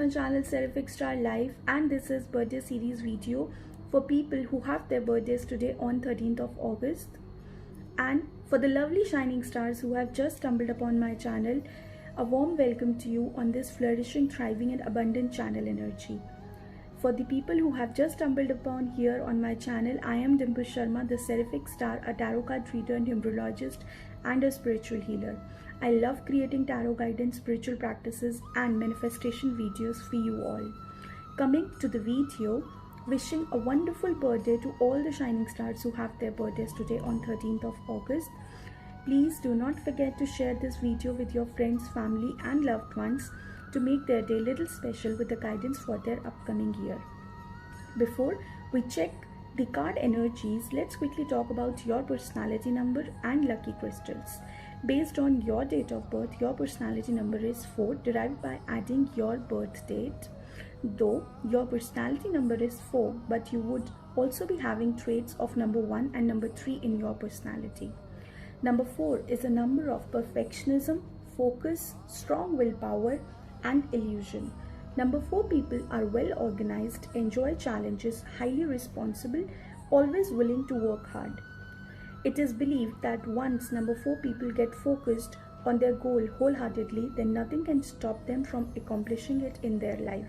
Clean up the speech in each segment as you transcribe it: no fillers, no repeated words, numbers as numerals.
my channel Seraphic Star Life, and this is birthday series video for people who have their birthdays today on 13th of August. And for the lovely shining stars who have just stumbled upon my channel, a warm welcome to you on this flourishing, thriving and abundant channel energy. For the people who have just stumbled upon here on my channel, I am Dimple Sharma, the Seraphic Star, a tarot card reader and numerologist and a spiritual healer. I love creating tarot guidance, spiritual practices and manifestation videos for you all. Coming to the video, wishing a wonderful birthday to all the shining stars who have their birthdays today on 13th of August. Please do not forget to share this video with your friends, family and loved ones to make their day little special with the guidance for their upcoming year. Before we check the card energies, let's quickly talk about your personality number and lucky crystals. Based on your date of birth, your personality number is 4, derived by adding your birth date. Though your personality number is 4, but you would also be having traits of number 1 and number 3 in your personality. Number 4 is a number of perfectionism, focus, strong willpower and illusion. Number 4 people are well organized, enjoy challenges, highly responsible, always willing to work hard. It is believed that once number 4 people get focused on their goal wholeheartedly, then nothing can stop them from accomplishing it in their life.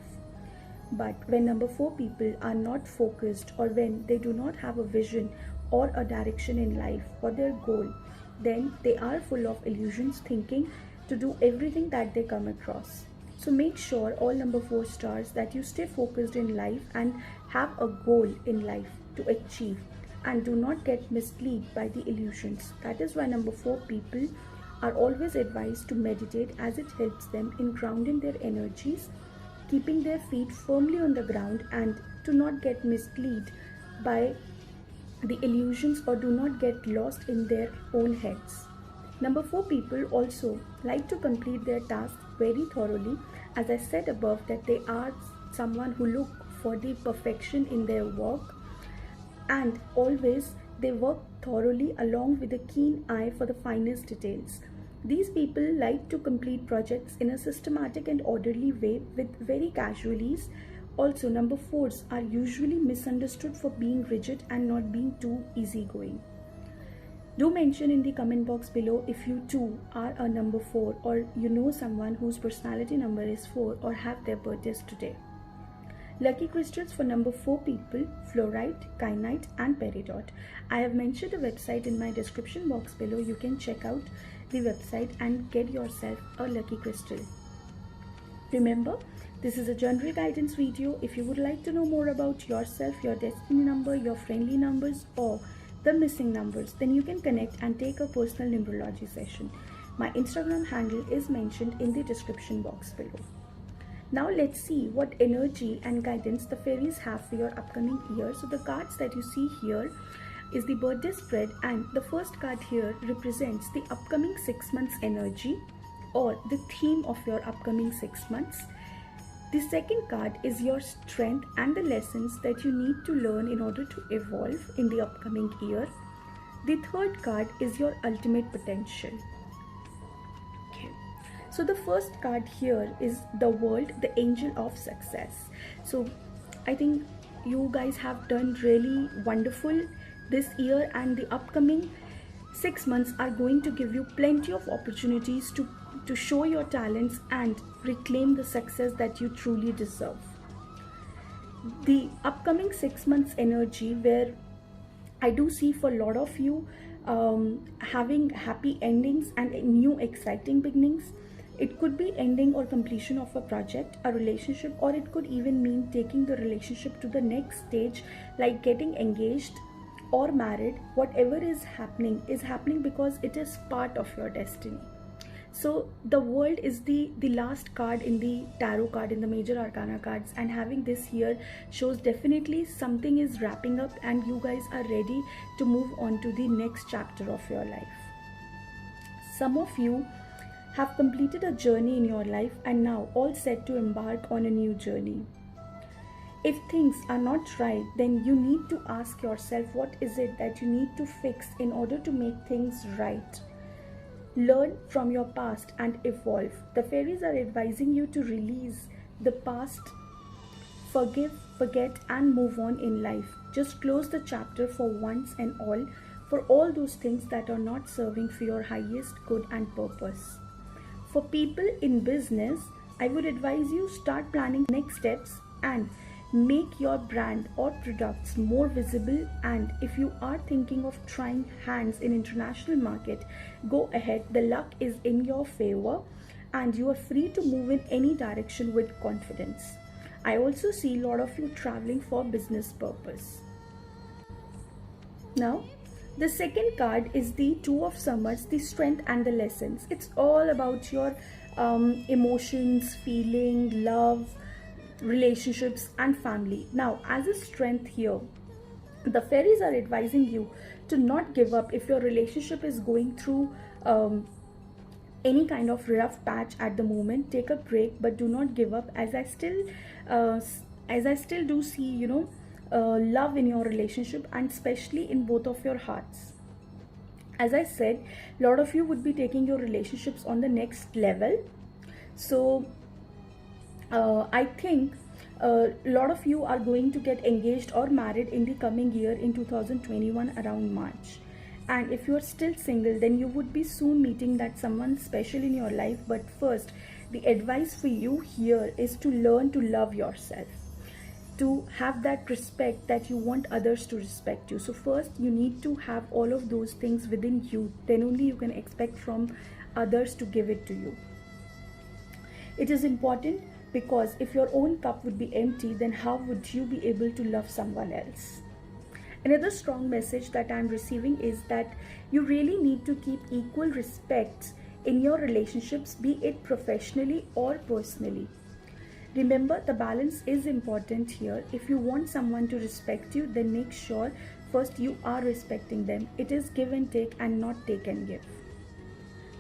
But when number 4 people are not focused, or when they do not have a vision or a direction in life for their goal, then they are full of illusions, thinking to do everything that they come across. So make sure, all number 4 stars, that you stay focused in life and have a goal in life to achieve, and do not get misled by the illusions. That is why number 4 people are always advised to meditate, as it helps them in grounding their energies, keeping their feet firmly on the ground, and to not get misled by the illusions or do not get lost in their own heads. Number 4 people also like to complete their tasks very thoroughly. As I said above, that they are someone who look for the perfection in their work, and always they work thoroughly along with a keen eye for the finest details. These people like to complete projects in a systematic and orderly way with very casual ease. Also, number 4s are usually misunderstood for being rigid and not being too easygoing. Do mention in the comment box below if you too are a number 4, or you know someone whose personality number is 4 or have their birthdays today. Lucky crystals for number 4 people: fluorite, kyanite and peridot. I have mentioned the website in my description box below. You can check out the website and get yourself a lucky crystal. Remember, this is a general guidance video. If you would like to know more about yourself, your destiny number, your friendly numbers or the missing numbers, then you can connect and take a personal numerology session. My Instagram handle is mentioned in the description box below. Now let's see what energy and guidance the fairies have for your upcoming year. So the cards that you see here is the birthday spread, and the first card here represents the upcoming 6 months energy or the theme of your upcoming 6 months. The second card is your strength and the lessons that you need to learn in order to evolve in the upcoming year. The third card is your ultimate potential. Okay. So the first card here is the World, the angel of success. So I think you guys have done really wonderful this year, and the upcoming 6 months are going to give you plenty of opportunities to show your talents and reclaim the success that you truly deserve. The upcoming 6 months energy, where I do see for a lot of you having happy endings and new exciting beginnings. It could be ending or completion of a project, a relationship, or it could even mean taking the relationship to the next stage, like getting engaged or married. Whatever is happening because it is part of your destiny. So the World is the last card in the tarot card, in the major arcana cards, and having this here shows definitely something is wrapping up and you guys are ready to move on to the next chapter of your life. Some of you have completed a journey in your life and now all set to embark on a new journey. If things are not right, then you need to ask yourself, what is it that you need to fix in order to make things right? Learn from your past and evolve. The fairies are advising you to release the past, forgive, forget, and move on in life. Just close the chapter for once and all for all those things that are not serving for your highest good and purpose. For people in business, I would advise you start planning next steps and make your brand or products more visible. And if you are thinking of trying hands in international market, go ahead. The luck is in your favor and you are free to move in any direction with confidence. I also see a lot of you traveling for business purpose. Now, the second card is the Two of Swords, the strength and the lessons. It's all about your emotions, feeling, love, relationships, and family. Now, as a strength here, the fairies are advising you to not give up if your relationship is going through any kind of rough patch at the moment. Take a break, but do not give up, as I still do see, love in your relationship, and especially in both of your hearts. As I said, a lot of you would be taking your relationships on the next level. So I think a lot of you are going to get engaged or married in the coming year in 2021 around March. And if you are still single, then you would be soon meeting that someone special in your life. But first, the advice for you here is to learn to love yourself, to have that respect that you want others to respect you. So first you need to have all of those things within you, then only you can expect from others to give it to you. It is important because if your own cup would be empty, then how would you be able to love someone else? Another strong message that I'm receiving is that you really need to keep equal respect in your relationships, be it professionally or personally. Remember, the balance is important here. If you want someone to respect you, then make sure first you are respecting them. It is give and take and not take and give.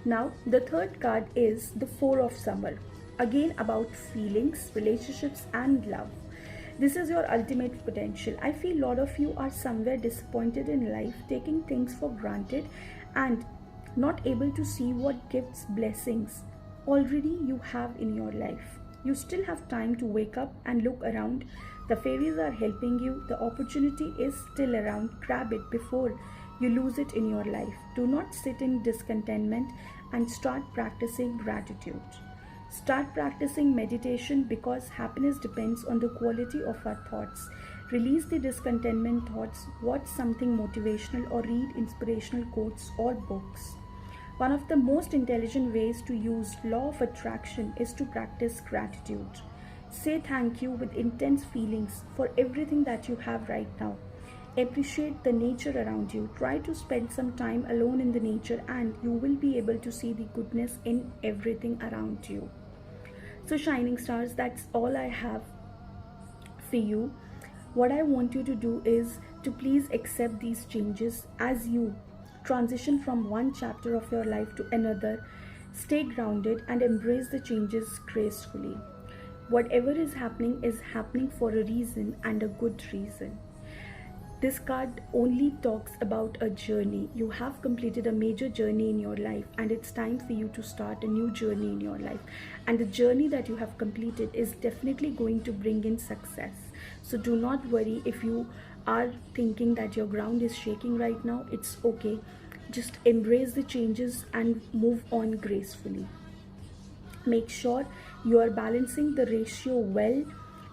Now, the third card is the Four of Swords. Again, about feelings, relationships, and love. This is your ultimate potential. I feel a lot of you are somewhere disappointed in life, taking things for granted and not able to see what gifts, blessings already you have in your life. You still have time to wake up and look around. The fairies are helping you. The opportunity is still around. Grab it before you lose it in your life. Do not sit in discontentment and start practicing gratitude. Start practicing meditation, because happiness depends on the quality of our thoughts. Release the discontentment thoughts, watch something motivational or read inspirational quotes or books. One of the most intelligent ways to use law of attraction is to practice gratitude. Say thank you with intense feelings for everything that you have right now. Appreciate the nature around you. Try to spend some time alone in the nature and you will be able to see the goodness in everything around you. So shining stars, that's all I have for you. What I want you to do is to please accept these changes as you transition from one chapter of your life to another. Stay grounded and embrace the changes gracefully. Whatever is happening for a reason, and a good reason. This card only talks about a journey. You have completed a major journey in your life and it's time for you to start a new journey in your life. And the journey that you have completed is definitely going to bring in success. So do not worry if you are thinking that your ground is shaking right now. It's okay. Just embrace the changes and move on gracefully. Make sure you are balancing the ratio well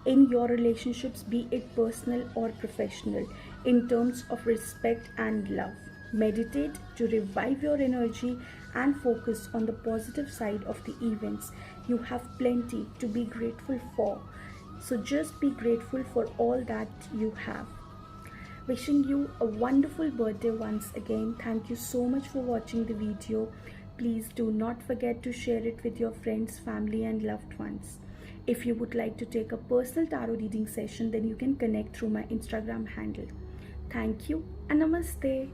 in your relationships, be it personal or professional, in terms of respect and love. Meditate to revive your energy and focus on the positive side of the events. You have plenty to be grateful for. So just be grateful for all that you have. Wishing you a wonderful birthday once again. Thank you so much for watching the video. Please do not forget to share it with your friends, family and loved ones. If you would like to take a personal tarot reading session, then you can connect through my Instagram handle. Thank you and namaste.